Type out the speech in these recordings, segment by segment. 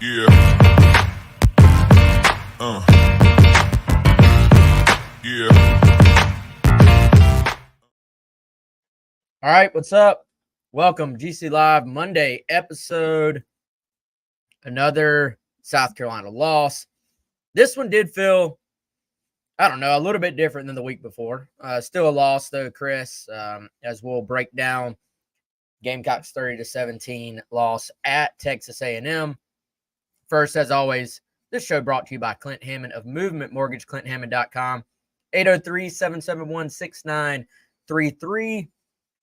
Yeah. Yeah. All right, what's up? Welcome, GC Live Monday episode. Another South Carolina loss. This one did feel, I don't know, a little bit different than the week before. Still a loss, though, Chris, as we'll break down Gamecocks 30-17 loss at Texas A&M. First, as always, this show brought to you by Clint Hammond of Movement Mortgage, clint.hammond.com, 803-771-6933.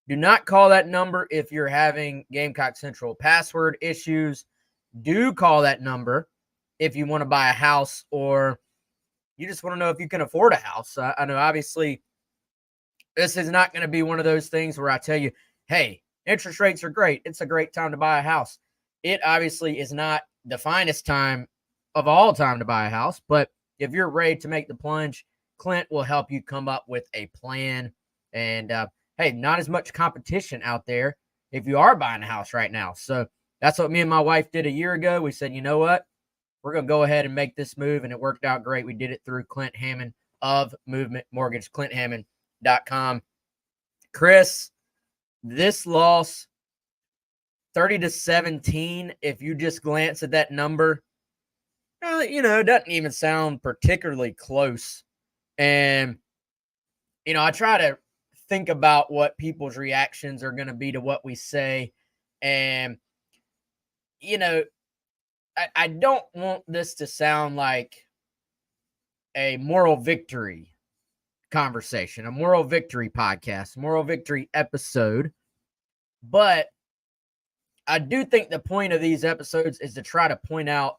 Do not call that number if you're having Gamecock Central password issues. Do call that number if you want to buy a house or you just want to know if you can afford a house. I know, obviously, this is not going to be one of those things where I tell you, hey, interest rates are great. It's a great time to buy a house. It obviously is not the finest time of all time to buy a house, but if you're ready to make the plunge, Clint will help you come up with a plan. And hey, not as much competition out there if you are buying a house right now. So that's what me and my wife did a year ago. We said, you know what? We're going to go ahead and make this move, and it worked out great. We did it through Clint Hammond of Movement Mortgage, clint.hammond.com. Chris, this loss, 30-17, if you just glance at that number, it doesn't even sound particularly close. And, I try to think about what people's reactions are going to be to what we say. And, I don't want this to sound like a moral victory conversation, a moral victory podcast, moral victory episode. But I do think the point of these episodes is to try to point out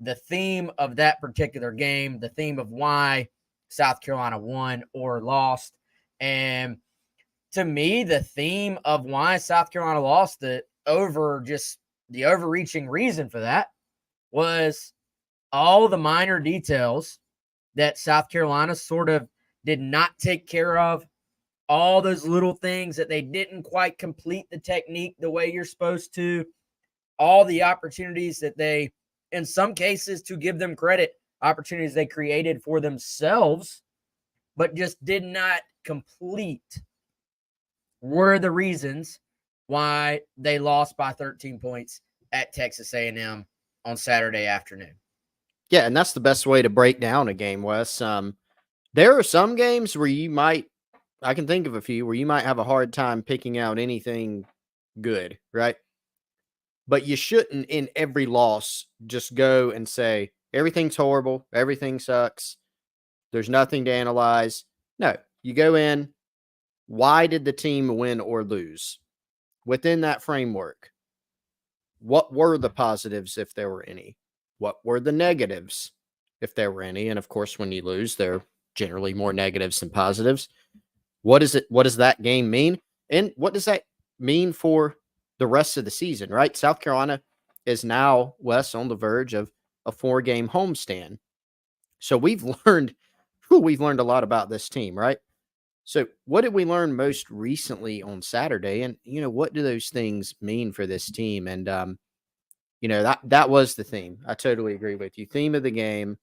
the theme of that particular game, the theme of why South Carolina won or lost. And to me, the theme of why South Carolina lost, the overreaching reason for that was all the minor details that South Carolina sort of did not take care of, all those little things that they didn't quite complete the technique the way you're supposed to, all the opportunities that they, in some cases, to give them credit, opportunities they created for themselves, but just did not complete, were the reasons why they lost by 13 points at Texas A&M on Saturday afternoon. Yeah, and that's the best way to break down a game, Wes. There are some games where I can think of a few where you might have a hard time picking out anything good, right? But you shouldn't, in every loss, just go and say, everything's horrible, everything sucks, there's nothing to analyze. No, you go in, why did the team win or lose? Within that framework, what were the positives, if there were any? What were the negatives, if there were any? And of course, when you lose, there are generally more negatives than positives. What does that game mean? And what does that mean for the rest of the season, right? South Carolina is now, Wes, on the verge of a 4-game homestand. So we've learned a lot about this team, right? So what did we learn most recently on Saturday? And, what do those things mean for this team? And, that was the theme. I totally agree with you. Theme of the game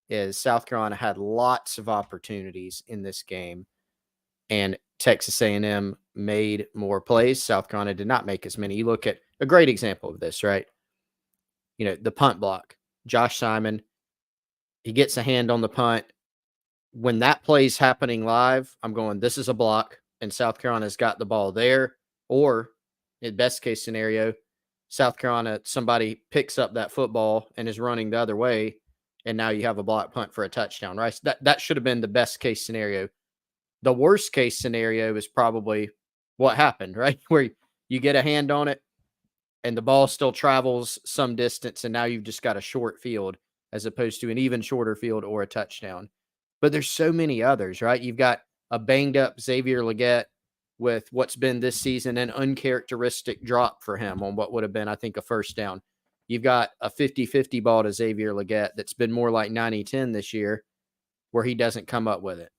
is South Carolina had lots of opportunities in this game, and Texas A&M made more plays. South Carolina did not make as many. You look at a great example of this, right? The punt block. Josh Simon, he gets a hand on the punt. When that play's happening live, I'm going, this is a block, and South Carolina's got the ball there. Or, in best case scenario, South Carolina, somebody picks up that football and is running the other way, and now you have a block punt for a touchdown, right? So that should have been the best case scenario. The worst case scenario is probably what happened, right? Where you get a hand on it and the ball still travels some distance, and now you've just got a short field as opposed to an even shorter field or a touchdown. But there's so many others, right? You've got a banged up Xavier Leggett with what's been this season an uncharacteristic drop for him on what would have been, I think, a first down. You've got a 50-50 ball to Xavier Leggett that's been more like 90-10 this year where he doesn't come up with it.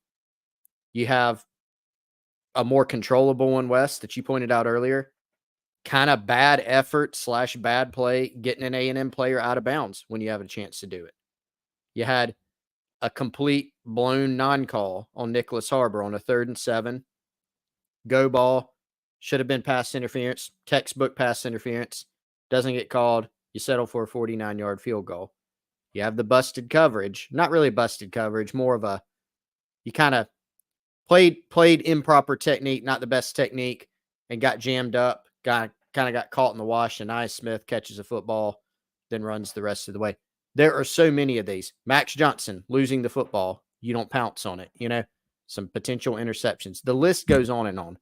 You have a more controllable one, Wes, that you pointed out earlier. kind of bad effort / bad play getting an A&M player out of bounds when you have a chance to do it. You had a complete blown non-call on Nicholas Harbor on a 3rd and 7. Go ball. Should have been pass interference. Textbook pass interference. Doesn't get called. You settle for a 49-yard field goal. You have the busted coverage. Not really busted coverage. More of a, you kind of played improper technique, not the best technique, and got jammed up. Kind of got caught in the wash, and Nia Smith catches a football, then runs the rest of the way. There are so many of these. Max Johnson losing the football. You don't pounce on it. Some potential interceptions. The list goes on and on.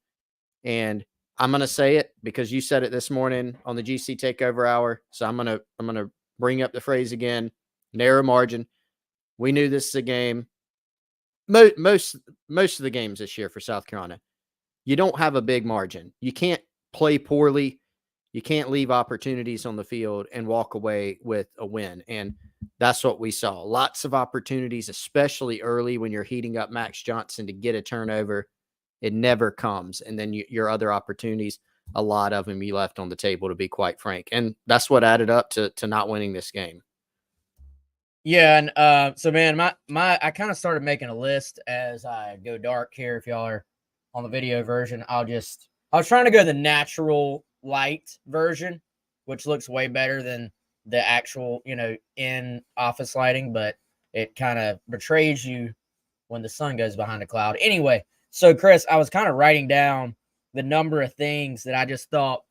And I'm going to say it because you said it this morning on the GC Takeover Hour. So I'm going to bring up the phrase again. Narrow margin. We knew this is a game. Most of the games this year for South Carolina, you don't have a big margin. You can't play poorly. You can't leave opportunities on the field and walk away with a win. And that's what we saw. Lots of opportunities, especially early when you're heating up Max Johnson to get a turnover. It never comes. And then your other opportunities, a lot of them you left on the table, to be quite frank. And that's what added up to not winning this game. Yeah, and so man, I kind of started making a list as I go dark here. If y'all are on the video version, I was trying to go the natural light version, which looks way better than the actual, in office lighting, but it kind of betrays you when the sun goes behind a cloud. Anyway, so Chris, I was kind of writing down the number of things that I just thought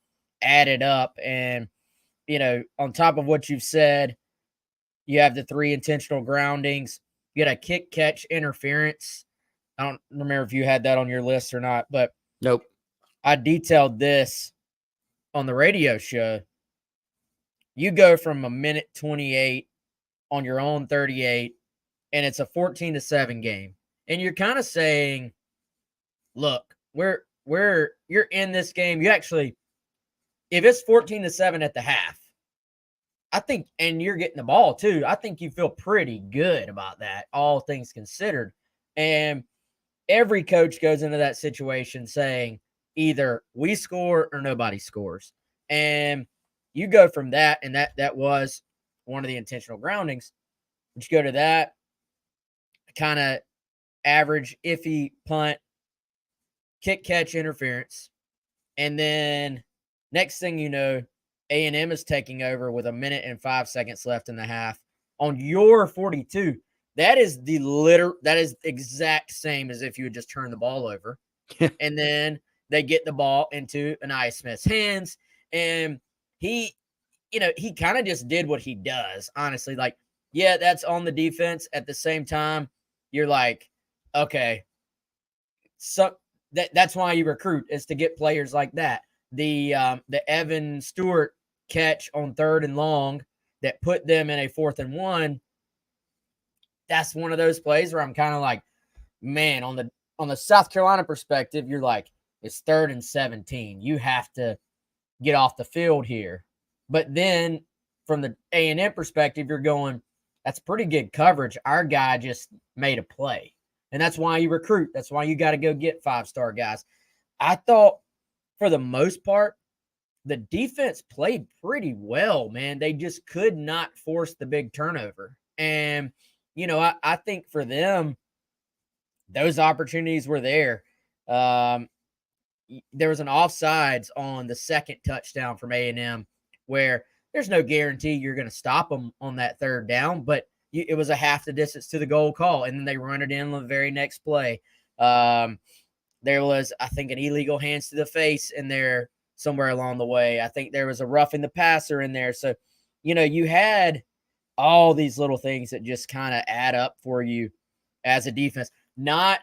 added up, and on top of what you've said, you have the 3 intentional groundings. You had a kick catch interference. I don't remember if you had that on your list or not, but nope. I detailed this on the radio show. You go from a minute 28 on your own 38, and it's a 14-7 game. And you're kind of saying, look, you're in this game. You actually, if it's 14-7 at the half, I think, and you're getting the ball too, I think you feel pretty good about that, all things considered. And every coach goes into that situation saying either we score or nobody scores. And you go from that, and that was one of the intentional groundings. But you go to that kind of average, iffy punt, kick catch interference. And then next thing you know, A&M is taking over with 1 minute and 5 seconds left in the half on your 42. That is exact same as if you had just turned the ball over. And then they get the ball into Nia Smith's hands. And he kind of just did what he does, honestly. Like, yeah, that's on the defense. At the same time, you're like, okay, so that's why you recruit, is to get players like that. The Evan Stewart catch on 3rd and long that put them in a 4th and 1. That's one of those plays where I'm kind of like, man, on the South Carolina perspective, you're like, it's 3rd and 17. You have to get off the field here. But then from the A&M perspective, you're going, that's pretty good coverage. Our guy just made a play. And that's why you recruit. That's why you got to go get 5-star guys. I thought for the most part, the defense played pretty well, man. They just could not force the big turnover. And, I think for them, those opportunities were there. There was an offsides on the second touchdown from A&M where there's no guarantee you're going to stop them on that 3rd down, but it was a half the distance to the goal call, and then they run it in the very next play. There was, I think, an illegal hands to the face in there somewhere along the way. I think there was a roughing the passer in there. So, you had all these little things that just kind of add up for you as a defense. Not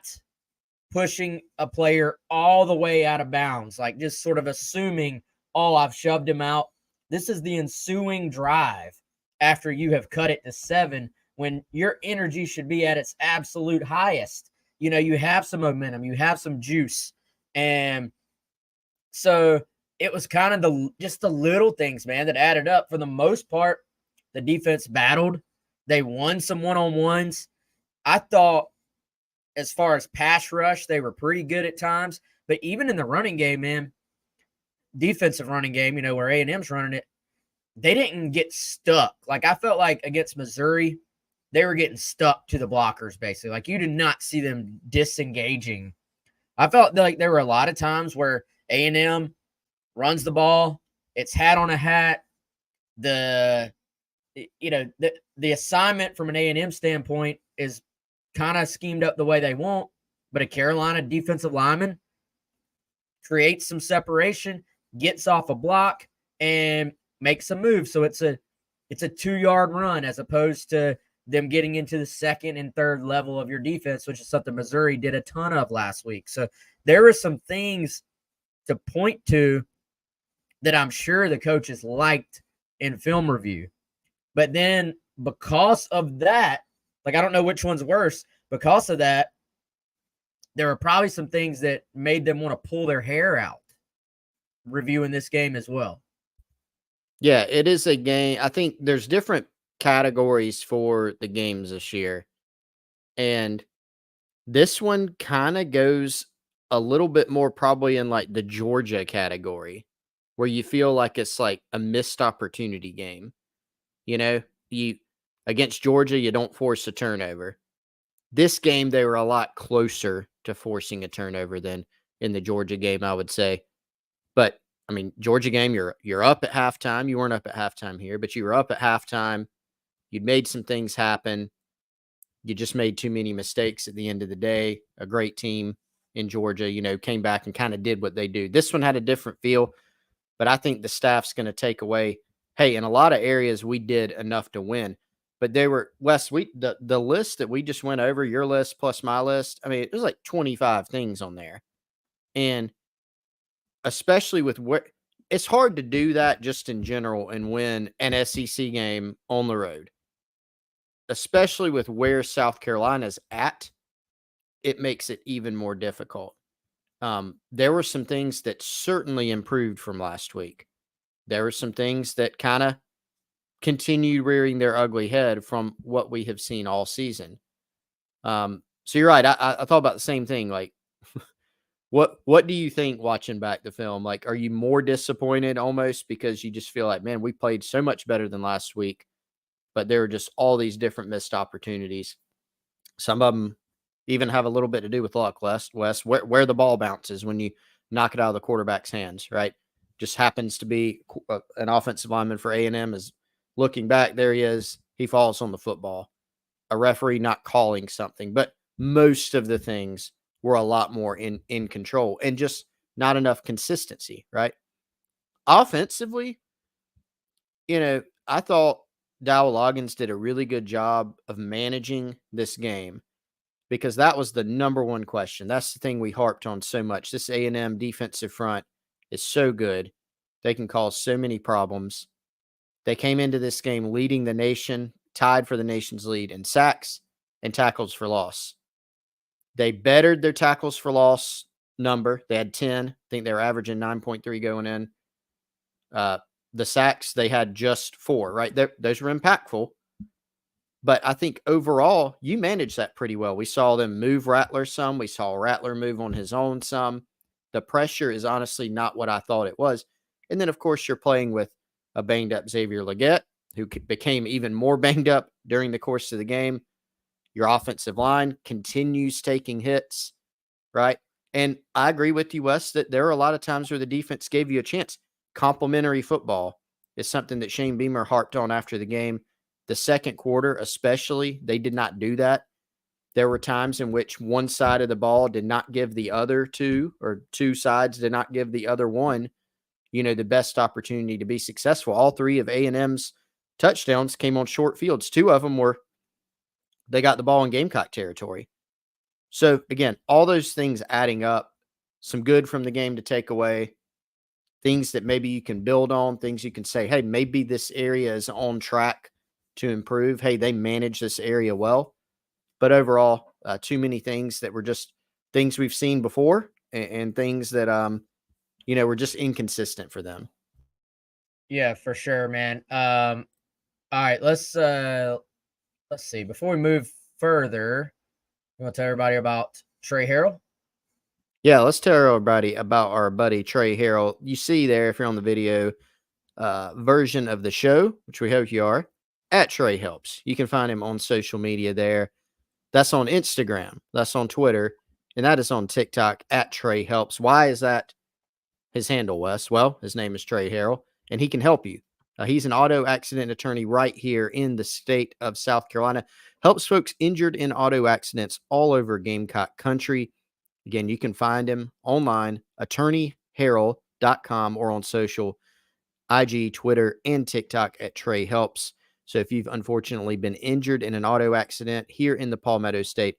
pushing a player all the way out of bounds, like just sort of assuming, oh, I've shoved him out. This is the ensuing drive after you have cut it to 7, when your energy should be at its absolute highest. You have some momentum, you have some juice. And so it was kind of just the little things, man, that added up. For the most part, the defense battled. They won some one-on-ones. I thought as far as pass rush, they were pretty good at times. But even in the running game, man, defensive running game, where A&M's running it, they didn't get stuck. Like, I felt like against Missouri, they were getting stuck to the blockers, basically. Like, you did not see them disengaging. I felt like there were a lot of times where A&M runs the ball, it's hat on a hat. The assignment from an A&M standpoint is kind of schemed up the way they want, but a Carolina defensive lineman creates some separation, gets off a block, and makes a move. So it's a 2-yard run as opposed to them getting into the second and third level of your defense, which is something Missouri did a ton of last week. So there were some things to point to that I'm sure the coaches liked in film review. But then because of that, like, I don't know which one's worse. Because of that, there were probably some things that made them want to pull their hair out reviewing this game as well. Yeah, it is a game. I think there's different categories for the games this year. And this one kind of goes a little bit more probably in like the Georgia category, where you feel like it's like a missed opportunity game. You against Georgia, you don't force a turnover. This game, they were a lot closer to forcing a turnover than in the Georgia game, I would say. But I mean, Georgia game, you're up at halftime. You weren't up at halftime here, but you were up at halftime. You'd made some things happen. You just made too many mistakes at the end of the day. A great team in Georgia, came back and kind of did what they do. This one had a different feel, but I think the staff's going to take away, hey, in a lot of areas we did enough to win. But they were, Wes, the list that we just went over, your list plus my list, I mean, it was like 25 things on there. And especially with where it's hard to do that just in general and win an SEC game on the road, especially with where South Carolina's at. It makes it even more difficult. There were some things that certainly improved from last week. There were some things that kind of continued rearing their ugly head from what we have seen all season. So you're right. I thought about the same thing. Like, what do you think watching back the film? Like, are you more disappointed almost because you just feel like, man, we played so much better than last week, but there were just all these different missed opportunities. Some of them even have a little bit to do with luck, Wes, where the ball bounces when you knock it out of the quarterback's hands, right? Just happens to be an offensive lineman for A&M is looking back. There he is. He falls on the football. A referee not calling something. But most of the things were a lot more in control and just not enough consistency, right? Offensively, I thought Dowell Loggins did a really good job of managing this game because that was the number one question. That's the thing we harped on so much. This A&M defensive front is so good. They can cause so many problems. They came into this game leading the nation, tied for the nation's lead in sacks and tackles for loss. They bettered their tackles for loss number. They had 10. I think they were averaging 9.3 going in. The sacks, they had just 4, right? Those were impactful. But I think overall, you managed that pretty well. We saw them move Rattler some. We saw Rattler move on his own some. The pressure is honestly not what I thought it was. And then, of course, you're playing with a banged-up Xavier Luedecke, who became even more banged up during the course of the game. Your offensive line continues taking hits, right? And I agree with you, Wes, that there are a lot of times where the defense gave you a chance. Complementary football is something that Shane Beamer harped on after the game. The second quarter, especially, they did not do that. There were times in which one side of the ball did not give the other two, or two sides did not give the other one, the best opportunity to be successful. All 3 of A&M's touchdowns came on short fields. 2 of them they got the ball in Gamecock territory. So, again, all those things adding up, some good from the game to take away, things that maybe you can build on, things you can say, hey, maybe this area is on track to improve. Hey, they manage this area well. But overall, too many things that were just things we've seen before and things that, were just inconsistent for them. Yeah, for sure, man. All right, let's see. Before we move further, you want to tell everybody about Trey Harrell? Yeah, let's tell everybody about our buddy Trey Harrell. You see there, if you're on the video version of the show, which we hope you are, at Trey Helps. You can find him on social media there. That's on Instagram. That's on Twitter. And that is on TikTok at Trey Helps. Why is that his handle, Wes? Well, his name is Trey Harrell, and he can help you. He's an auto accident attorney right here in the state of South Carolina. Helps folks injured in auto accidents all over Gamecock country. Again, you can find him online, attorneyharrell.com, or on social, IG, Twitter, and TikTok at Trey Helps. So if you've unfortunately been injured in an auto accident here in the Palmetto State,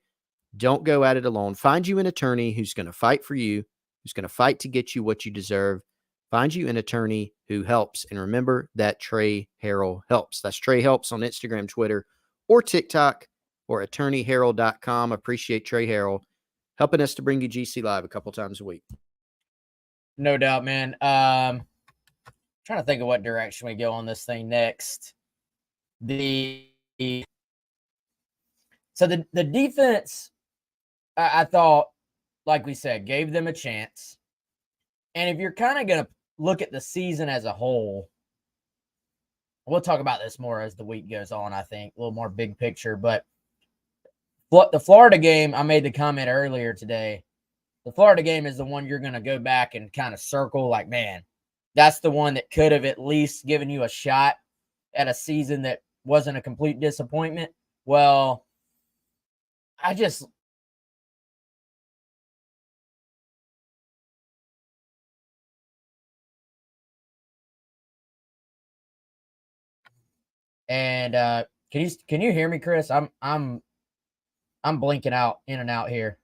don't go at it alone. Find you an attorney who's going to fight for you, who's going to fight to get you what you deserve. Find you an attorney who helps. And remember that Trey Harrell helps. That's Trey Helps on Instagram, Twitter, or TikTok, or attorneyharrell.com. Appreciate Trey Harrell helping us to bring you GC Live a couple times a week. No doubt, man. Trying to think of what direction we go on this thing next. The defense, I thought, like we said, gave them a chance. And if you're kind of going to look at the season as a whole, we'll talk about this more as the week goes on, I think, a little more big picture. But the Florida game, I made the comment earlier today, the Florida game is the one you're going to go back and kind of circle like, man, that's the one that could have at least given you a shot at a season that wasn't a complete disappointment. Well, and can you hear me, Chris? I'm blinking out in and out here.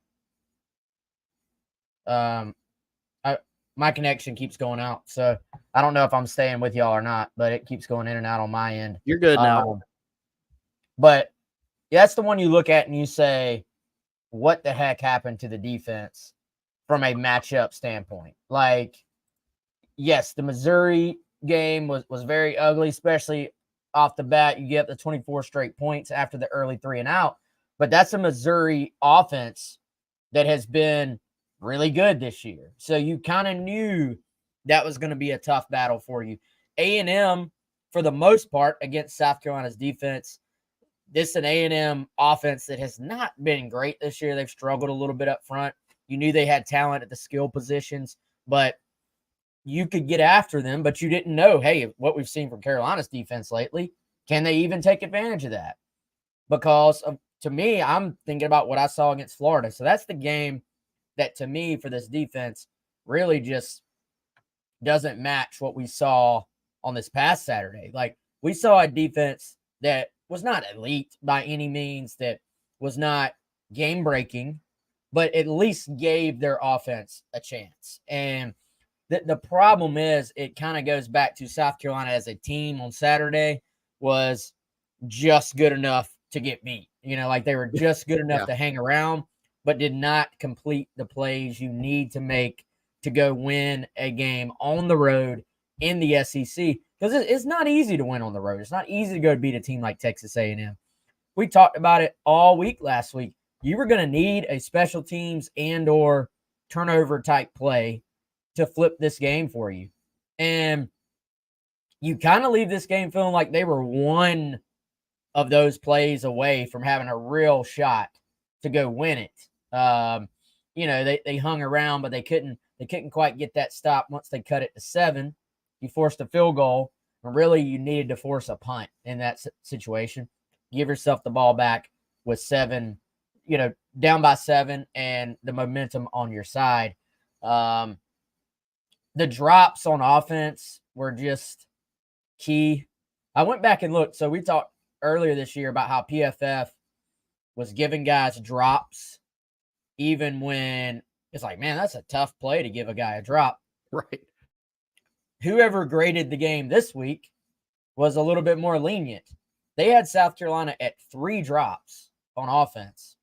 My connection keeps going out, so I don't know if I'm staying with y'all or not, but it keeps going in and out on my end. You're good now. But that's the one you look at and you say, what the heck happened to the defense from a matchup standpoint? Like, yes, the Missouri game was very ugly, especially off the bat. You get the 24 straight points after the early 3-and-out, but that's a Missouri offense that has been really good this year. So you kind of knew that was going to be a tough battle for you. A&M, for the most part, against South Carolina's defense, this is an A&M offense that has not been great this year. They've struggled a little bit up front. You knew they had talent at the skill positions, but you could get after them, but you didn't know, hey, what we've seen from Carolina's defense lately, can they even take advantage of that? Because to me, I'm thinking about what I saw against Florida. So that's the game that, to me, for this defense, really just doesn't match what we saw on this past Saturday. Like, we saw a defense that was not elite by any means, that was not game-breaking, but at least gave their offense a chance. And the problem is, it kind of goes back to South Carolina as a team on Saturday was just good enough to get beat. You know, like they were just good enough to hang around, but did not complete the plays you need to make to go win a game on the road in the SEC. Because it's not easy to win on the road. It's not easy to go beat a team like Texas A&M. We talked about it all week last week. You were going to need a special teams and or turnover type play to flip this game for you. And you kind of leave this game feeling like they were one of those plays away from having a real shot to go win it. You know, they hung around, but they couldn't quite get that stop once they cut it to 7. You forced a field goal, and really you needed to force a punt in that situation. Give yourself the ball back with 7, you know, down by 7 and the momentum on your side. The drops on offense were just key. I went back and looked. So we talked earlier this year about how PFF was giving guys drops even when it's like, man, that's a tough play to give a guy a drop. Right. Whoever graded the game this week was a little bit more lenient. They had South Carolina at 3 drops on offense,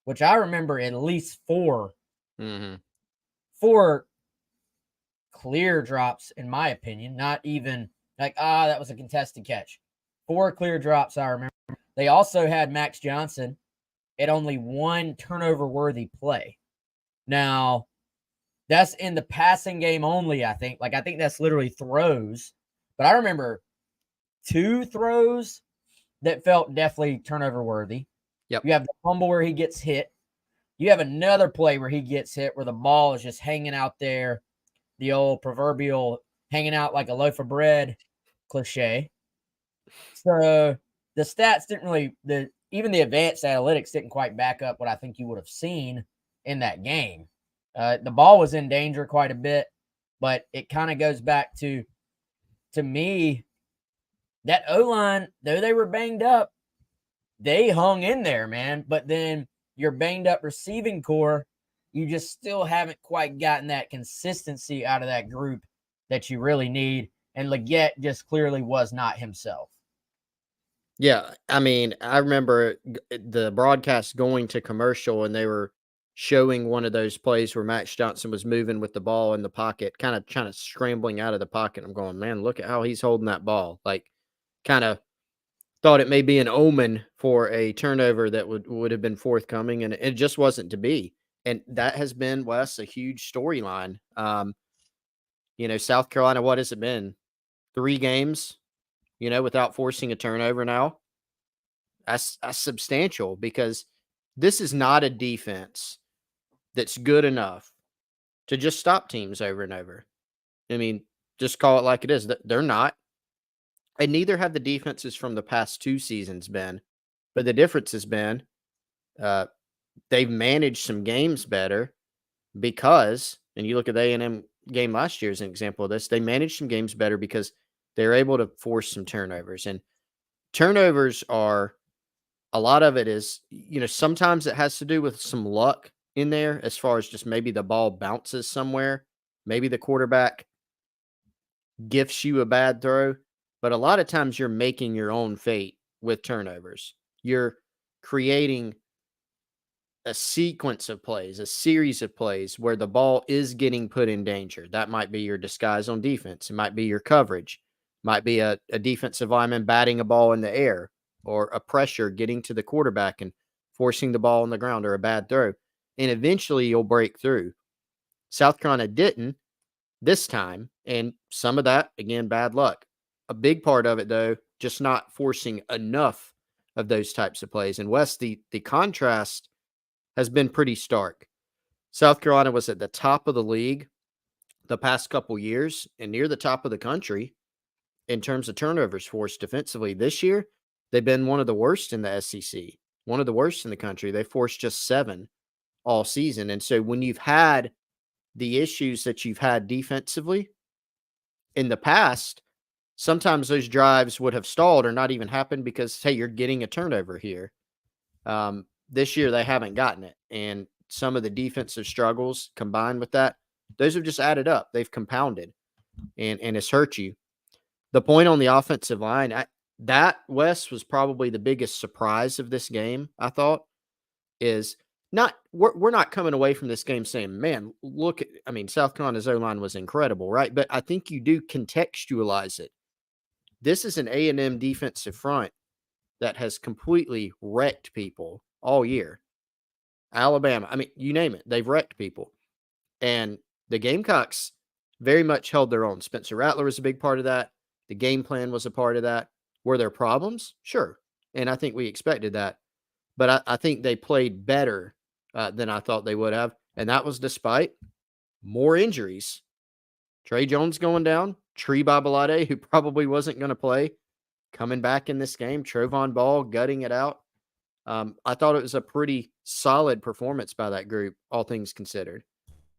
which I remember at least 4. Mm-hmm. 4 clear drops, in my opinion, not even like, that was a contested catch. 4 clear drops, I remember. They also had Max Johnson at only 1 turnover-worthy play. Now, That's in the passing game only, I think. Like, I think that's literally throws. But I remember 2 throws that felt definitely turnover worthy. Yep. You have the fumble where he gets hit. You have another play where he gets hit where the ball is just hanging out there, the old proverbial hanging out like a loaf of bread cliche. So the stats didn't really, even the advanced analytics didn't quite back up what I think you would have seen in that game. The ball was in danger quite a bit, but it kind of goes back to me, that O-line, though they were banged up, they hung in there, man. But then your banged up receiving core, you just still haven't quite gotten that consistency out of that group that you really need. And Luedecke just clearly was not himself. Yeah, I mean, I remember the broadcast going to commercial, and they were showing one of those plays where Max Johnson was moving with the ball in the pocket, kind of scrambling out of the pocket. I'm going, man, look at how he's holding that ball. Like, kind of thought it may be an omen for a turnover that would have been forthcoming, and it just wasn't to be. And that has been, Wes, a huge storyline. South Carolina, what has it been? 3 games, without forcing a turnover now. That's substantial, because this is not a defense that's good enough to just stop teams over and over. I mean, just call it like it is. They're not. And neither have the defenses from the past 2 seasons been. But the difference has been they've managed some games better because, and you look at the A&M game last year as an example of this, they managed some games better because they're able to force some turnovers. And turnovers are, a lot of it is, sometimes it has to do with some luck in there, as far as just maybe the ball bounces somewhere. Maybe the quarterback gifts you a bad throw. But a lot of times you're making your own fate with turnovers. You're creating a sequence of plays, a series of plays where the ball is getting put in danger. That might be your disguise on defense. It might be your coverage. It might be a defensive lineman batting a ball in the air, or a pressure getting to the quarterback and forcing the ball on the ground, or a bad throw. And eventually you'll break through. South Carolina didn't this time, and some of that, again, bad luck. A big part of it, though, just not forcing enough of those types of plays. And Wes, the contrast has been pretty stark. South Carolina was at the top of the league the past couple years, and near the top of the country in terms of turnovers forced defensively. This year, they've been one of the worst in the SEC, one of the worst in the country. They forced just 7 all season. And so when you've had the issues that you've had defensively in the past, sometimes those drives would have stalled or not even happened because, hey, you're getting a turnover here. This year, they haven't gotten it. And some of the defensive struggles combined with that, those have just added up. They've compounded, and it's hurt you. The point on the offensive line, that, Wes, was probably the biggest surprise of this game, I thought, is not, we're not coming away from this game saying, man, look, South Carolina's O-line was incredible, right? But I think you do contextualize it. This is an A&M defensive front that has completely wrecked people all year. Alabama, you name it, they've wrecked people. And the Gamecocks very much held their own. Spencer Rattler was a big part of that. The game plan was a part of that. Were there problems? Sure. And I think we expected that. But I think they played better than I thought they would have. And that was despite more injuries. Trey Jones going down. Tree Babalade, who probably wasn't going to play, coming back in this game. Trovon Ball gutting it out. I thought it was a pretty solid performance by that group, all things considered.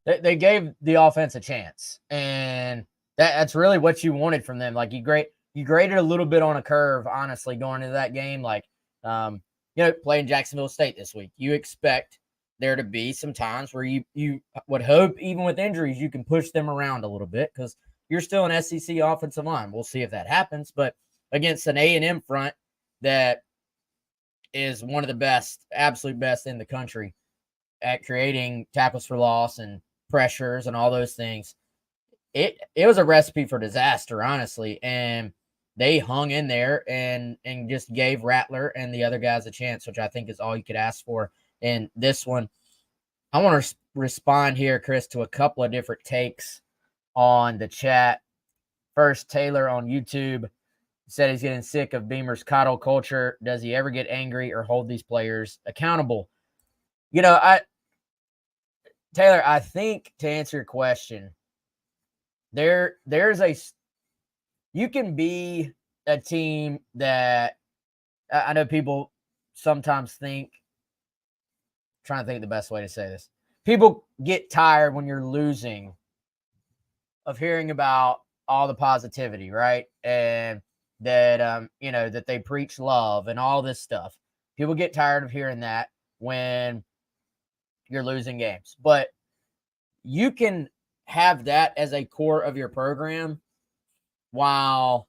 They gave the offense a chance, and that's really what you wanted from them. Like, you graded a little bit on a curve, honestly, going into that game. Like, playing Jacksonville State this week, you expect there to be some times where you would hope, even with injuries, you can push them around a little bit, because you're still an SEC offensive line. We'll see if that happens. But against an A&M front that is one of the best, absolute best in the country at creating tackles for loss and pressures and all those things, it was a recipe for disaster, honestly. And they hung in there and just gave Rattler and the other guys a chance, which I think is all you could ask for in this one. I want to respond here, Chris, to a couple of different takes on the chat. First, Taylor on YouTube said he's getting sick of Beamer's coddle culture. Does he ever get angry or hold these players accountable? Taylor, I think to answer your question, you can be a team that I know people sometimes think, trying to think of the best way to say this. People get tired when you're losing of hearing about all the positivity, right? And that that they preach love and all this stuff. People get tired of hearing that when you're losing games. But you can have that as a core of your program while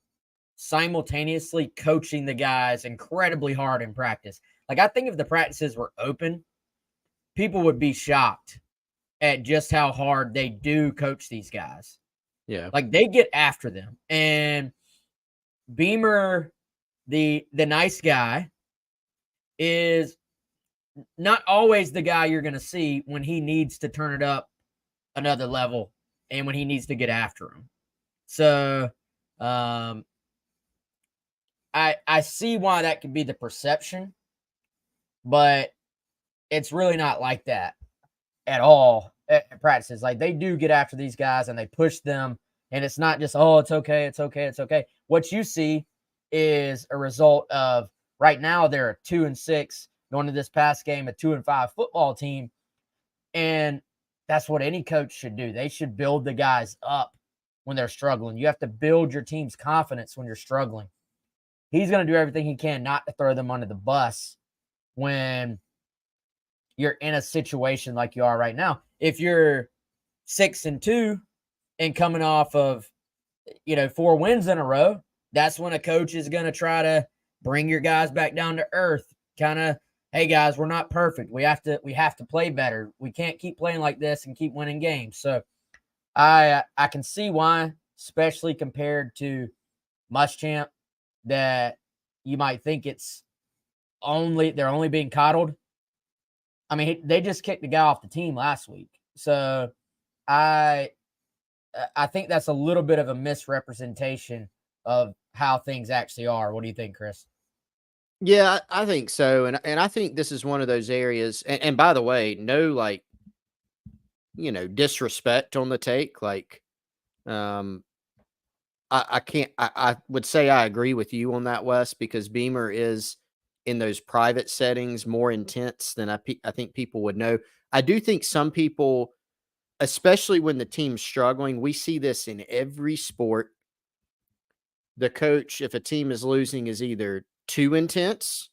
simultaneously coaching the guys incredibly hard in practice. Like, I think if the practices were open, people would be shocked at just how hard they do coach these guys. Yeah. Like, they get after them. And Beamer, the nice guy, is not always the guy you're going to see when he needs to turn it up another level and when he needs to get after him. So I see why that could be the perception, but it's really not like that at all at practices. Like, they do get after these guys and they push them, and it's not just, oh, it's okay, it's okay, it's okay. What you see is a result of right now they're a 2-6 going to this past game, a 2-5 football team, and that's what any coach should do. They should build the guys up when they're struggling. You have to build your team's confidence when you're struggling. He's going to do everything he can not to throw them under the bus when you're in a situation like you are right now. If you're 6-2 and coming off of 4 wins in a row, that's when a coach is going to try to bring your guys back down to earth. Kind of, hey guys, we're not perfect. We have to play better. We can't keep playing like this and keep winning games. So I can see why, especially compared to Muschamp, that you might think they're only being coddled. I mean, they just kicked the guy off the team last week. So I think that's a little bit of a misrepresentation of how things actually are. What do you think, Chris? Yeah, I think so. And I think this is one of those areas. And by the way, no disrespect on the take. Like, I can't, I would say I agree with you on that, Wes, because Beamer is in those private settings more intense than I think people would know. I do think some people, especially when the team's struggling, we see this in every sport. The coach, if a team is losing, is either too intense,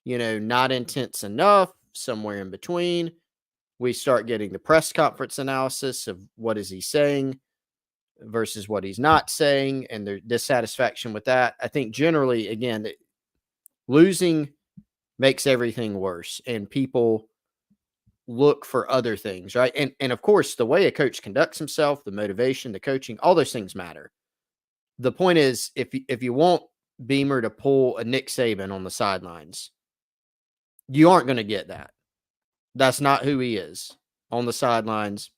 not intense enough, somewhere in between. We start getting the press conference analysis of what is he saying versus what he's not saying, and their dissatisfaction with that. I think generally, again, losing makes everything worse, and people look for other things, right? And of course, the way a coach conducts himself, the motivation, the coaching, all those things matter. The point is, if you want Beamer to pull a Nick Saban on the sidelines, you aren't going to get that. That's not who he is on the sidelines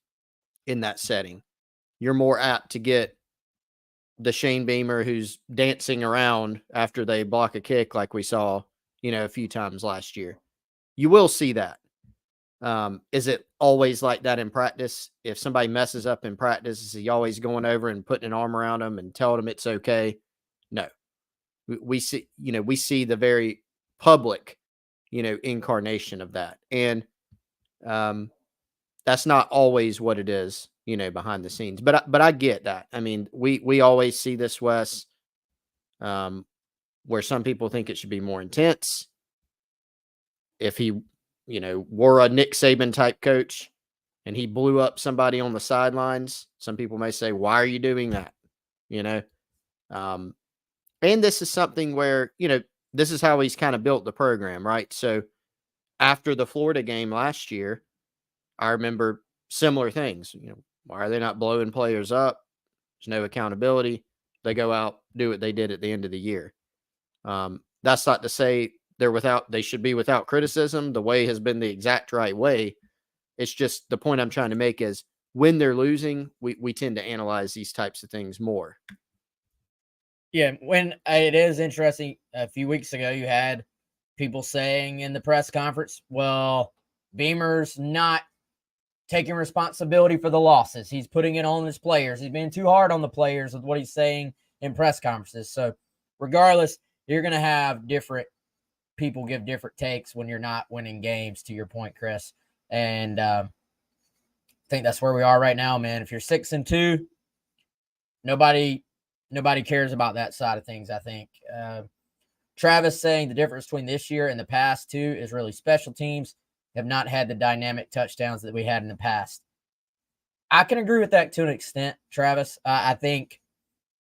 in that setting. You're more apt to get the Shane Beamer who's dancing around after they block a kick like we saw, a few times last year. You will see that. Is it always like that in practice? If somebody messes up in practice, is he always going over and putting an arm around them and telling them it's okay? No. We see the very public, incarnation of that. And that's not always what it is, behind the scenes. But I get that. I mean, we always see this, Wes, where some people think it should be more intense. If he, were a Nick Saban type coach and he blew up somebody on the sidelines, some people may say, why are you doing that? And this is something where, this is how he's kind of built the program, right? So after the Florida game last year, I remember similar things. Why are they not blowing players up? There's no accountability. They go out, do what they did at the end of the year. That's not to say they should be without criticism. The way has been the exact right way. It's just the point I'm trying to make is when they're losing, we tend to analyze these types of things more. Yeah, when it is interesting, a few weeks ago, you had people saying in the press conference, well, Beamer's not taking responsibility for the losses. He's putting it on his players. He's being too hard on the players with what he's saying in press conferences. So regardless, you're going to have different people give different takes when you're not winning games, to your point, Chris. And I think that's where we are right now, man. If you're 6-2, nobody cares about that side of things, I think. Travis saying the difference between this year and the past, too, is really special teams have not had the dynamic touchdowns that we had in the past. I can agree with that to an extent, Travis. I think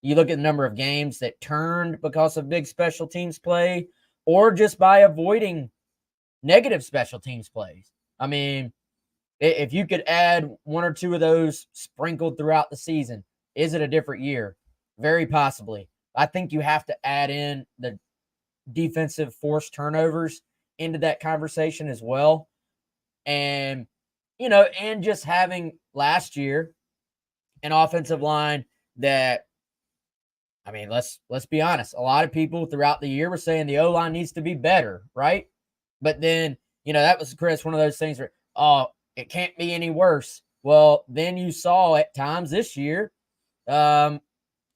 you look at the number of games that turned because of big special teams play or just by avoiding negative special teams plays. I mean, if you could add one or two of those sprinkled throughout the season, is it a different year? Very possibly. I think you have to add in the defensive forced turnovers into that conversation as well. And, and just having last year an offensive line that, I mean, let's be honest. A lot of people throughout the year were saying the O-line needs to be better, right? But then, that was, Chris, one of those things where, it can't be any worse. Well, then you saw at times this year, the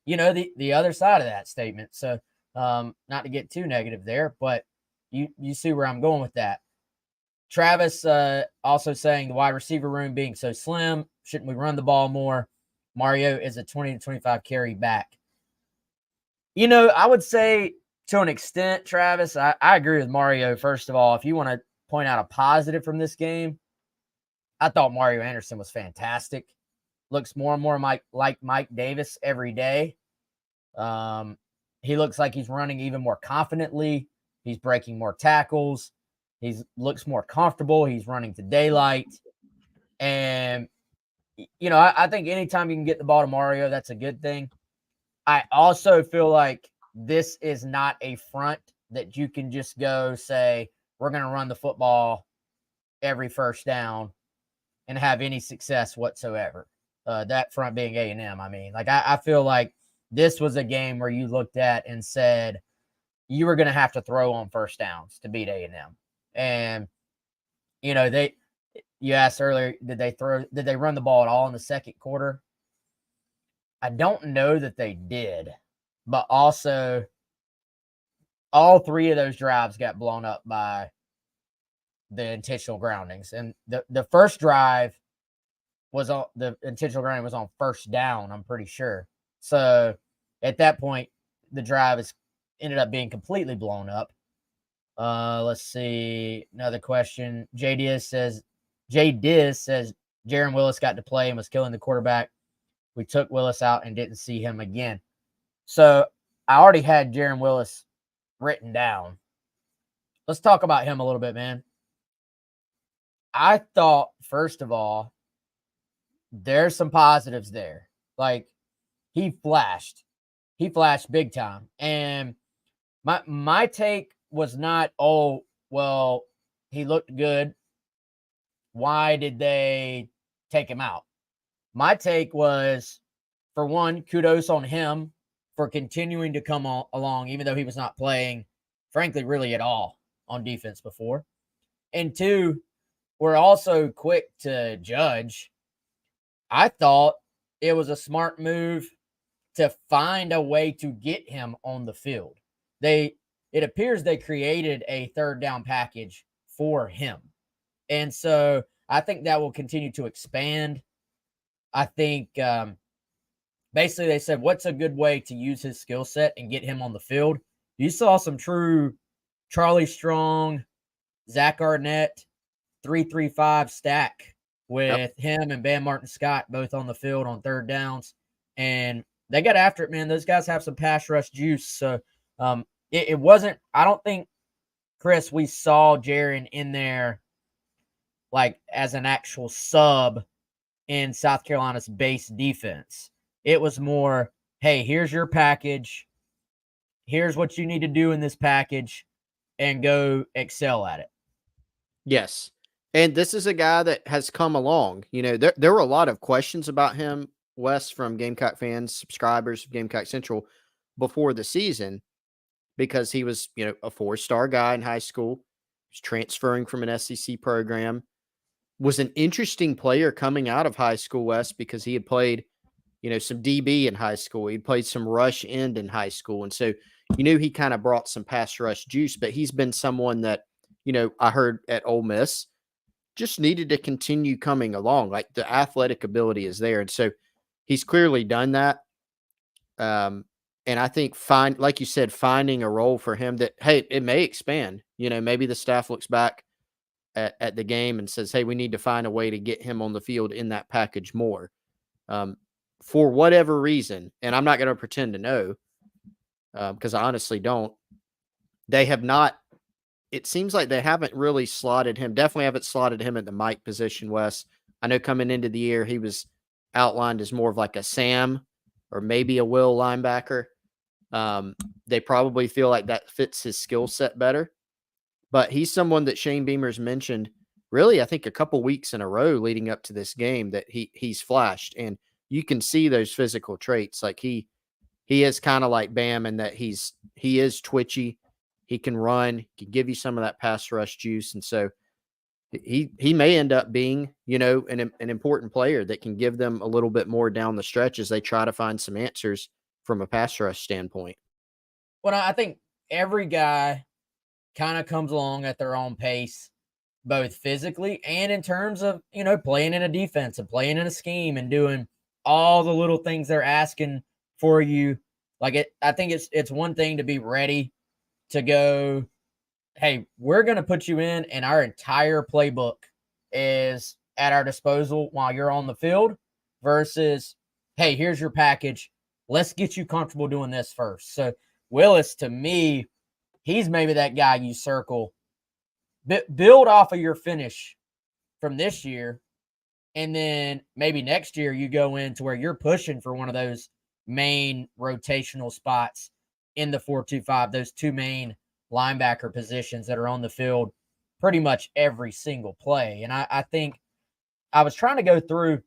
other side of that statement. So, not to get too negative there, but you see where I'm going with that. Travis also saying the wide receiver room being so slim, shouldn't we run the ball more? Mario is a 20 to 25 carry back. I would say to an extent, Travis, I agree with Mario. First of all, if you want to point out a positive from this game, I thought Mario Anderson was fantastic. Looks more and more like Mike Davis every day. He looks like he's running even more confidently. He's breaking more tackles. He looks more comfortable. He's running to daylight. And, I think anytime you can get the ball to Mario, that's a good thing. I also feel like this is not a front that you can just go say, we're going to run the football every first down and have any success whatsoever. That front being A&M. I mean, I feel like this was a game where you looked at and said you were going to have to throw on first downs to beat A&M. And, you asked earlier, did they run the ball at all in the second quarter? I don't know that they did, but also all three of those drives got blown up by the intentional groundings. And the first drive was on the intentional grounding was on first down, I'm pretty sure. So at that point, the drive ended up being completely blown up. Let's see. Another question. Jay Diaz says Jaron Willis got to play and was killing the quarterback. We took Willis out and didn't see him again. So I already had Jaron Willis written down. Let's talk about him a little bit, man. I thought, first of all, there's some positives there. Like, he flashed big time. And my take was not, oh, well, he looked good. Why did they take him out? My take was, for one, kudos on him for continuing to come along, even though he was not playing, frankly, really at all on defense before. And two, we're also quick to judge. I thought it was a smart move to find a way to get him on the field. It appears they created a third down package for him. And so I think that will continue to expand. I think basically they said, what's a good way to use his skill set and get him on the field? You saw some true Charlie Strong, Zach Arnett, 3-3-5 stack with him and Bam Martin Scott both on the field on third downs. And they got after it, man. Those guys have some pass rush juice. So it wasn't, I don't think, Chris, we saw Jaron in there like as an actual sub in South Carolina's base defense. It was more, hey, here's your package. Here's what you need to do in this package and go excel at it. Yes. And this is a guy that has come along. You know, there were a lot of questions about him, Wes, from Gamecock fans, subscribers of Gamecock Central before the season because he was, you know, a 4-star guy in high school. He was transferring from an SEC program. Was an interesting player coming out of high school, Wes, because he had played, you know, some DB in high school. He played some rush end in high school. And so you knew he kind of brought some pass rush juice, but he's been someone that, you know, I heard at Ole Miss just needed to continue coming along. Like the athletic ability is there. And so he's clearly done that. And I think like you said, finding a role for him that, hey, it may expand. You know, maybe the staff looks back at the game and says, hey, we need to find a way to get him on the field in that package more. For whatever reason, and I'm not going to pretend to know because I honestly don't, they have not, it seems like they haven't really slotted him, definitely haven't slotted him at the Mike position, Wes. I know coming into the year, he was outlined as more of like a Sam or maybe a Will linebacker. They probably feel like that fits his skill set better. But he's someone that Shane Beamer's mentioned really, I think, a couple weeks in a row leading up to this game that he's flashed. And you can see those physical traits. Like he is kind of like Bam in that he is twitchy. He can run, can give you some of that pass rush juice. And so he may end up being, you know, an important player that can give them a little bit more down the stretch as they try to find some answers from a pass rush standpoint. Well, I think every guy kind of comes along at their own pace, both physically and in terms of, you know, playing in a defense and playing in a scheme and doing all the little things they're asking for you. Like I think it's one thing to be ready to go, hey, we're going to put you in and our entire playbook is at our disposal while you're on the field versus, hey, here's your package. Let's get you comfortable doing this first. So Willis, to me, he's maybe that guy you circle. Build off of your finish from this year, and then maybe next year you go into where you're pushing for one of those main rotational spots in the 4-2-5, those two main linebacker positions that are on the field pretty much every single play. And I think I was trying to go through,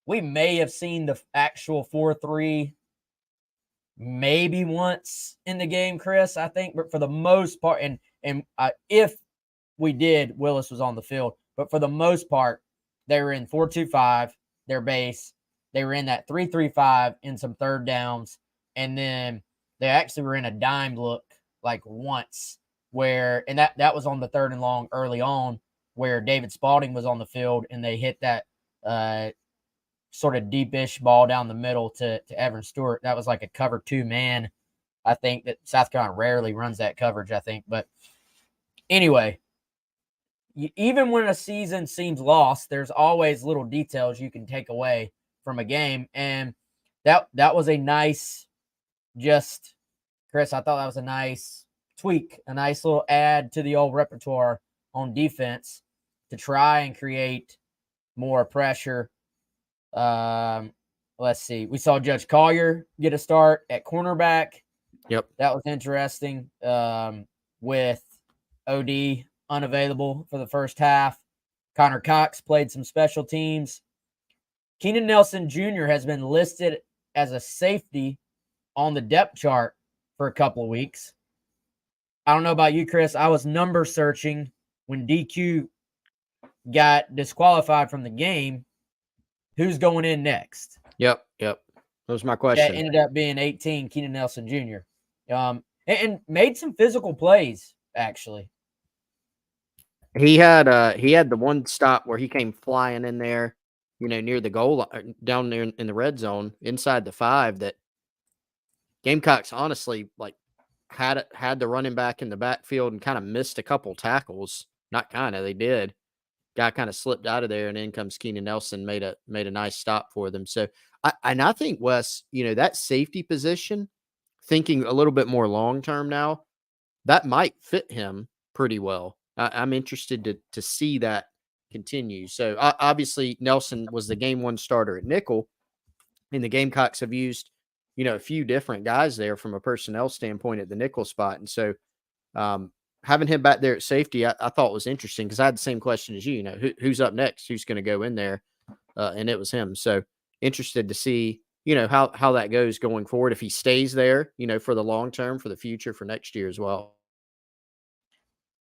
we may have seen the actual 4-3 maybe once in the game, Chris, I think, but for the most part, and if we did, Willis was on the field, but for the most part, they were in 4-2-5, their base. They were in that 3-3-5 in some third downs, and then they actually were in a dime look like once where, and that was on the third and long early on where David Spalding was on the field and they hit that sort of deepish ball down the middle to Evan Stewart. That was like a cover 2 man. I think that South Carolina rarely runs that coverage, I think. But anyway, even when a season seems lost, there's always little details you can take away from a game. And that was a nice, just, Chris, I thought that was a nice tweak, a nice little add to the old repertoire on defense to try and create more pressure. Let's see. We saw Judge Collier get a start at cornerback. Yep. That was interesting. With OD unavailable for the first half. Connor Cox played some special teams. Keenan Nelson Jr. has been listed as a safety on the depth chart for a couple of weeks. I don't know about you, Chris. I was number searching when DQ got disqualified from the game. Who's going in next? Yep. That was my question. That ended up being 18, Keenan Nelson Jr. And made some physical plays, actually. He had the one stop where he came flying in there, you know, near the goal line, down there in the red zone, inside the 5, that Gamecocks honestly like had the running back in the backfield and kind of missed a couple tackles. Not kind of, they did. Guy kind of slipped out of there, and in comes Keenan Nelson, made a nice stop for them. So I think, Wes, you know, that safety position, thinking a little bit more long term now, that might fit him pretty well. I'm interested to see that continue. So obviously Nelson was the game 1 starter at nickel, and the Gamecocks have used, you know, a few different guys there from a personnel standpoint at the nickel spot. And so having him back there at safety, I thought was interesting because I had the same question as you. You know, who's up next? Who's going to go in there? And it was him. So interested to see, you know, how that goes going forward if he stays there, you know, for the long term, for the future, for next year as well.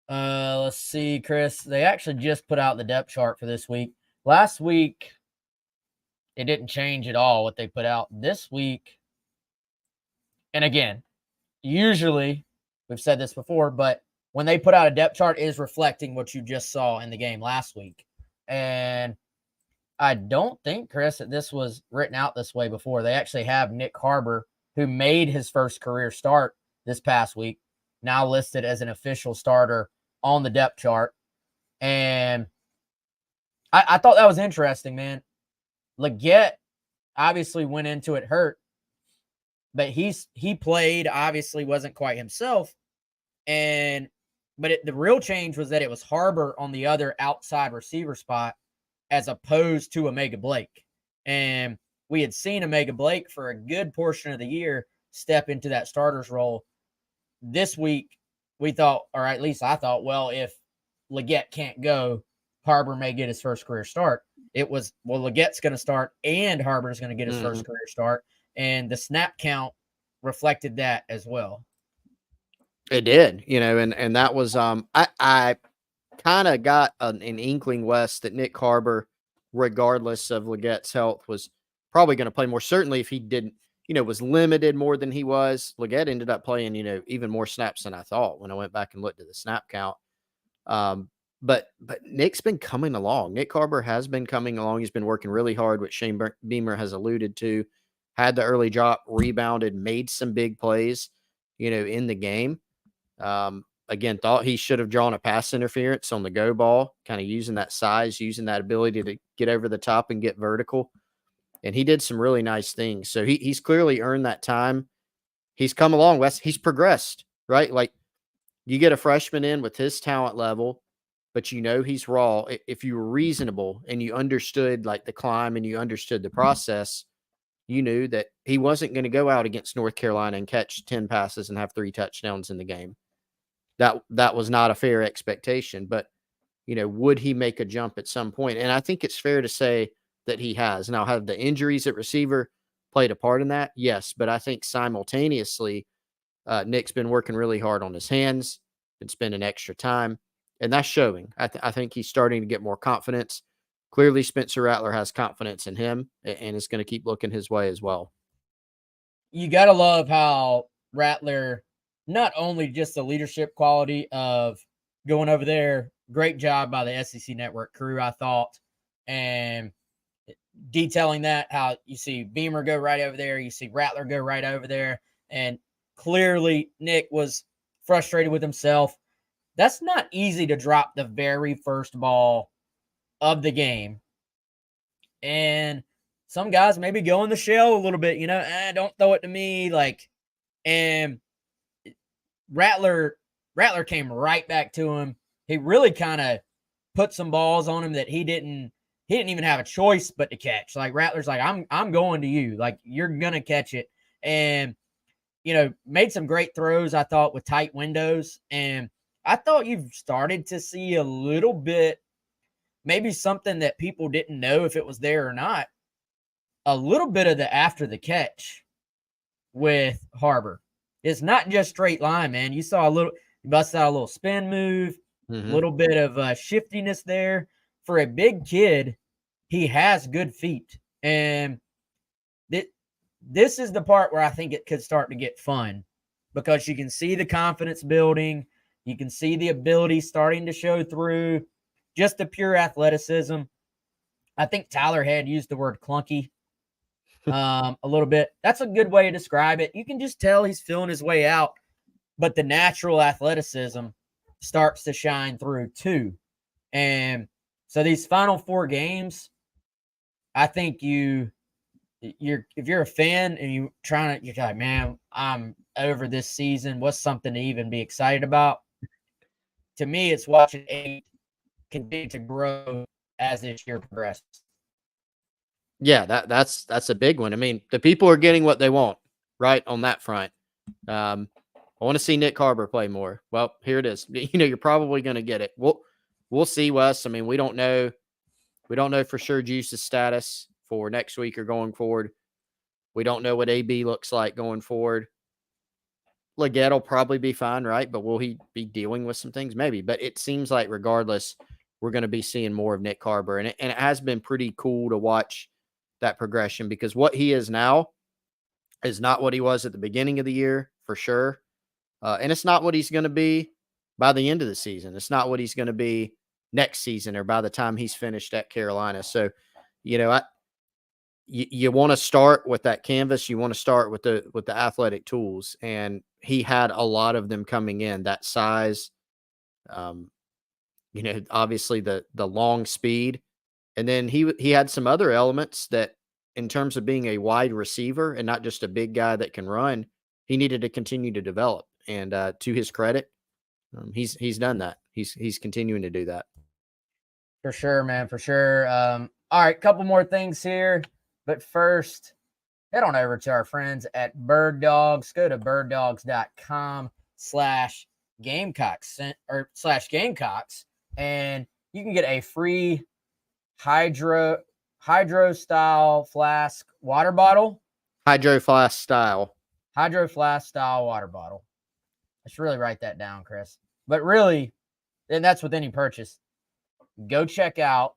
Let's see, Chris. They actually just put out the depth chart for this week. Last week, it didn't change at all what they put out. This week, and again, usually we've said this before, but when they put out a depth chart, it is reflecting what you just saw in the game last week. And I don't think, Chris, that this was written out this way before. They actually have Nick Harbor, who made his first career start this past week, now listed as an official starter on the depth chart. And I thought that was interesting, man. Leggett obviously went into it hurt, but he played, obviously wasn't quite himself. But the real change was that it was Harbor on the other outside receiver spot as opposed to Omega Blake. And we had seen Omega Blake for a good portion of the year step into that starter's role. This week, we thought, or at least I thought, well, if Leggett can't go, Harbor may get his first career start. It was, well, Leggett's going to start and Harbor's going to get his first career start. And the snap count reflected that as well. It did, you know, and that was I kind of got an inkling, Wes, that Nick Harbor, regardless of Leggett's health, was probably going to play more. Certainly, if he didn't, you know, was limited more than he was, Leggett ended up playing, you know, even more snaps than I thought when I went back and looked at the snap count. But Nick's been coming along. Nick Harbor has been coming along. He's been working really hard, which Shane Beamer has alluded to. Had the early drop, rebounded, made some big plays, you know, in the game. Again, thought he should have drawn a pass interference on the go ball, kind of using that size, using that ability to get over the top and get vertical. And he did some really nice things. So he's clearly earned that time. He's come along, Wes. He's progressed, right? Like, you get a freshman in with his talent level, but you know he's raw. If you were reasonable and you understood like the climb and you understood the process, you knew that he wasn't going to go out against North Carolina and catch 10 passes and have 3 touchdowns in the game. That was not a fair expectation, but you know, would he make a jump at some point? And I think it's fair to say that he has. Now, have the injuries at receiver played a part in that? Yes, but I think simultaneously, Nick's been working really hard on his hands, been spending extra time, and that's showing. I think he's starting to get more confidence. Clearly, Spencer Rattler has confidence in him and is going to keep looking his way as well. You got to love how Rattler, not only just the leadership quality of going over there, great job by the SEC Network crew, I thought, and detailing that, how you see Beamer go right over there, you see Rattler go right over there, and clearly Nick was frustrated with himself. That's not easy to drop the very first ball of the game. And some guys maybe go in the shell a little bit, you know, don't throw it to me. Like, and Rattler came right back to him. He really kind of put some balls on him that he didn't even have a choice but to catch. Like, Rattler's like, I'm going to you. Like, you're going to catch it. And, you know, made some great throws, I thought, with tight windows. And I thought you've started to see a little bit, maybe something that people didn't know if it was there or not, a little bit of the after the catch with Harbor. It's not just straight line, man. You saw you busted out a little spin move, a little bit of shiftiness there. For a big kid, he has good feet. And this is the part where I think it could start to get fun, because you can see the confidence building. You can see the ability starting to show through, just the pure athleticism. I think Tyler had used the word clunky a little bit. That's a good way to describe it. You can just tell he's feeling his way out, but the natural athleticism starts to shine through too. And so these final 4 games, I think if you're a fan and you're like, man, I'm over this season, what's something to even be excited about? To me, it's watching 8 continue to grow as this year progresses. Yeah, that's a big one. I mean, the people are getting what they want, right, on that front. I want to see Nick Carver play more. Well, here it is. You're probably going to get it. We'll see, Wes. I mean, we don't know for sure Juice's status for next week or going forward. We don't know what AB looks like going forward. Luedecke will probably be fine, right? But will he be dealing with some things? Maybe. But it seems like regardless, we're going to be seeing more of Nick Carver. And it has been pretty cool to watch that progression, because what he is now is not what he was at the beginning of the year, for sure. And it's not what he's going to be by the end of the season. It's not what he's going to be next season or by the time he's finished at Carolina. So, you want to start with that canvas. You want to start with the athletic tools, and he had a lot of them coming in. That size, obviously the long speed, and then he had some other elements that, in terms of being a wide receiver and not just a big guy that can run, he needed to continue to develop. And to his credit, he's done that. He's continuing to do that. For sure, man. For sure. All right, couple more things here. But first, head on over to our friends at Bird Dogs. Go to birddogs.com/Gamecocks or /Gamecocks, and you can get a free hydro style flask water bottle. Hydro flask style water bottle. I should really write that down, Chris. But really, and that's with any purchase. Go check out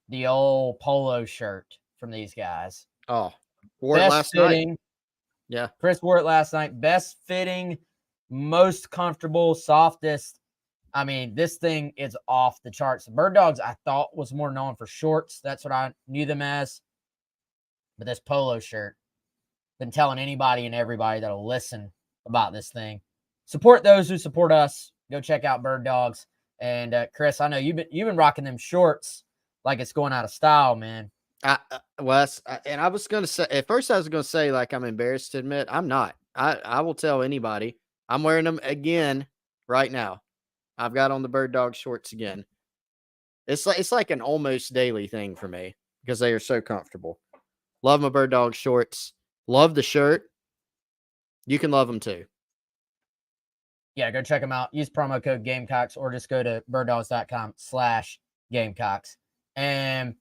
the old polo shirt from these guys. Oh, wore it last night. Yeah. Chris wore it last night. Best fitting, most comfortable, softest. I mean, this thing is off the charts. Bird Dogs, I thought, was more known for shorts. That's what I knew them as. But this polo shirt, been telling anybody and everybody that'll listen about this thing. Support those who support us. Go check out Bird Dogs. And Chris, I know you've been rocking them shorts like it's going out of style, man. Wes, and I was going to say, at first I was going to say, like, I'm embarrassed to admit, I'm not. I will tell anybody, I'm wearing them again right now. I've got on the Bird Dog shorts again. It's like an almost daily thing for me because they are so comfortable. Love my Bird Dog shorts. Love the shirt. You can love them too. Yeah, go check them out. Use promo code Gamecocks or just go to birddogs.com/Gamecocks. And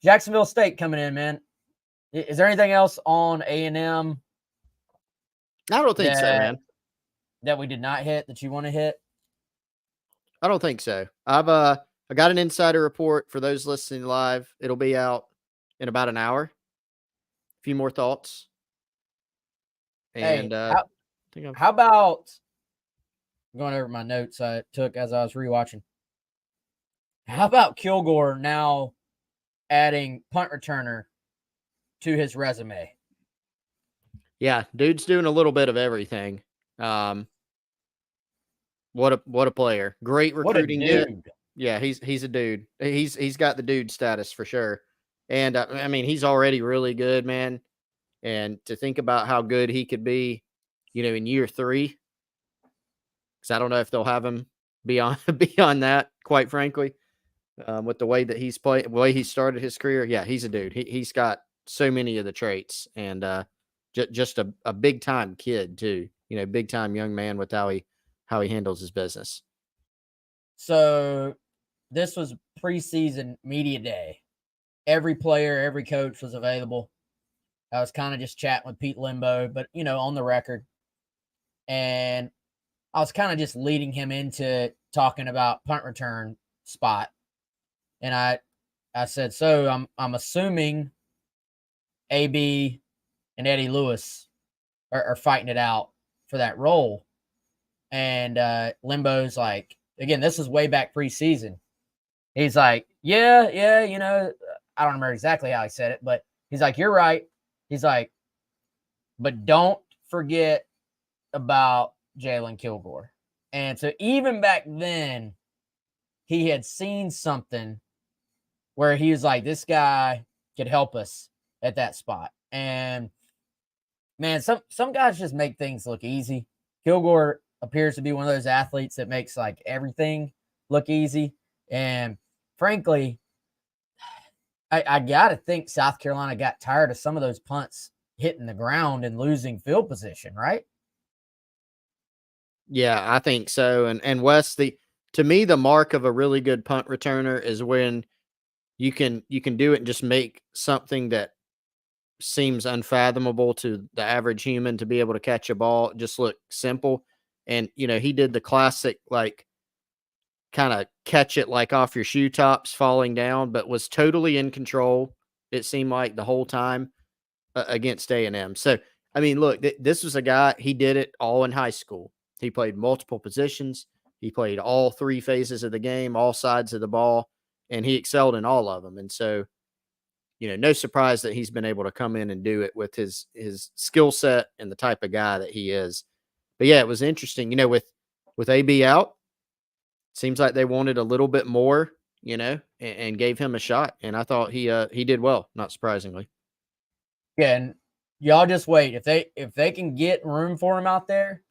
Jacksonville State coming in, man. Is there anything else on A&M? I don't think so, man. That we did not hit that you want to hit? I don't think so. I got an insider report for those listening live. It'll be out in about an hour. A few more thoughts. And how about going over my notes I took as I was rewatching? How about Kilgore now adding punt returner to his resume? Yeah, dude's doing a little bit of everything. What a player. Great recruiting get. Yeah, he's a dude. He's got the dude status for sure. And I mean, he's already really good, man. And to think about how good he could be, in year 3, because I don't know if they'll have him beyond that, quite frankly, with the way that he's played, the way he started his career. Yeah, he's a dude. He's got so many of the traits, and just a big time kid too. Big time young man with how he handles his business. So this was preseason media day. Every player, every coach was available. I was kind of just chatting with Pete Limbo, but on the record. And I was kind of just leading him into talking about punt return spot. And I said, so I'm assuming AB and Eddie Lewis are fighting it out for that role. And Limbo's like, again, this is way back preseason. He's like, yeah, I don't remember exactly how he said it, but he's like, you're right. He's like, but don't forget about Jalen Kilgore. And so even back then, he had seen something where he was like, this guy could help us at that spot. And man, some guys just make things look easy. Kilgore appears to be one of those athletes that makes like everything look easy. And frankly, I got to think South Carolina got tired of some of those punts hitting the ground and losing field position, right? Yeah, I think so. And Wes, to me, the mark of a really good punt returner is when you can do it and just make something that seems unfathomable to the average human to be able to catch a ball just look simple. And he did the classic like kind of catch it like off your shoe tops falling down, but was totally in control. It seemed like the whole time against A&M. So, I mean, look, this was a guy, he did it all in high school. He played multiple positions. He played all three phases of the game, all sides of the ball, and he excelled in all of them. And so, no surprise that he's been able to come in and do it with his skill set and the type of guy that he is. But yeah, it was interesting, with AB out, seems like they wanted a little bit more, and gave him a shot. And I thought he did well, not surprisingly. Yeah, and y'all just wait. If they can get room for him out there,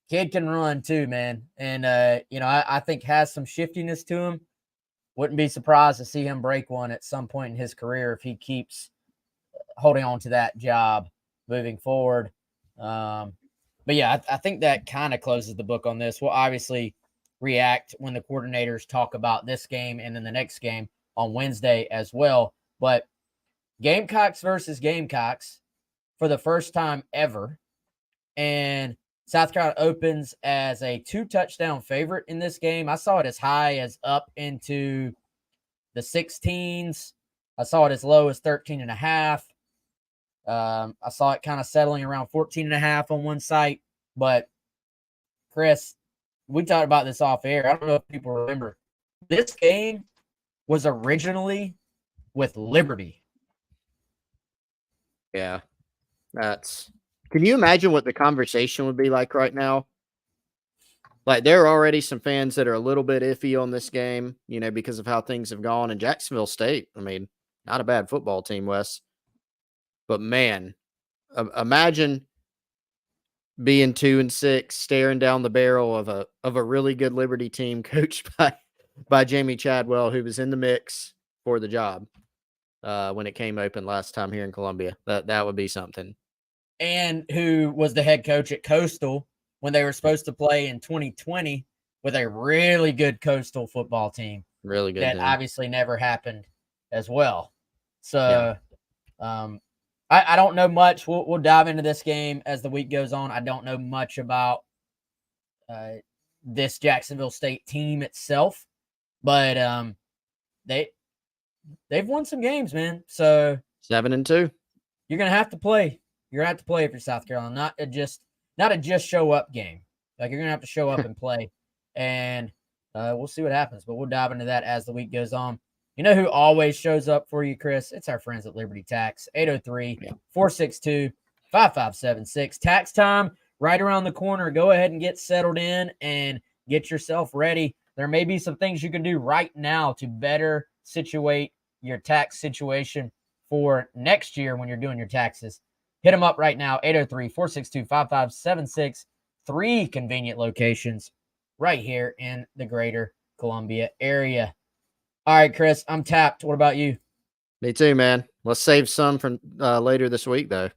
kid can run too, man. And I think has some shiftiness to him. Wouldn't be surprised to see him break one at some point in his career if he keeps holding on to that job moving forward. But yeah, I think that kind of closes the book on this. We'll obviously react when the coordinators talk about this game and then the next game on Wednesday as well. But Gamecocks versus Gamecocks for the first time ever. And South Carolina opens as a 2-touchdown favorite in this game. I saw it as high as up into the 16s. I saw it as low as 13.5. I saw it kind of settling around 14.5 on one site. But Chris, we talked about this off air. I don't know if people remember. This game was originally with Liberty. Yeah. Can you imagine what the conversation would be like right now? Like, there are already some fans that are a little bit iffy on this game, because of how things have gone. And Jacksonville State, I mean, not a bad football team, Wes. But man, imagine being 2-6, staring down the barrel of a really good Liberty team coached by Jamie Chadwell, who was in the mix for the job when it came open last time here in Columbia. That would be something. And who was the head coach at Coastal when they were supposed to play in 2020 with a really good Coastal football team. Really good. That team. obviously never happened as well. So, I don't know much. We'll dive into this game as the week goes on. I don't know much about this Jacksonville State team itself, but they've won some games, man. So 7-2. You're gonna have to play. You're gonna have to play if you're South Carolina, not a just show up game. Like, you're gonna have to show up and play, and we'll see what happens. But we'll dive into that as the week goes on. You know who always shows up for you, Chris? It's our friends at Liberty Tax. 803-462-5576. Tax time right around the corner. Go ahead and get settled in and get yourself ready. There may be some things you can do right now to better situate your tax situation for next year when you're doing your taxes. Hit them up right now, 803-462-5576. 3 convenient locations right here in the greater Columbia area. All right, Chris, I'm tapped. What about you? Me too, man. Let's save some for later this week, though.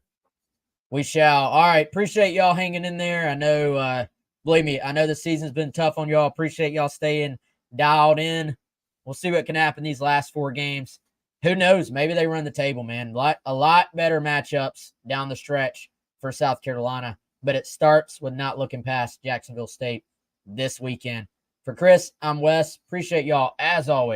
We shall. All right, appreciate y'all hanging in there. I know, believe me, I know the season's been tough on y'all. Appreciate y'all staying dialed in. We'll see what can happen these last 4 games. Who knows? Maybe they run the table, man. A lot better matchups down the stretch for South Carolina, but it starts with not looking past Jacksonville State this weekend. For Chris, I'm Wes. Appreciate y'all as always.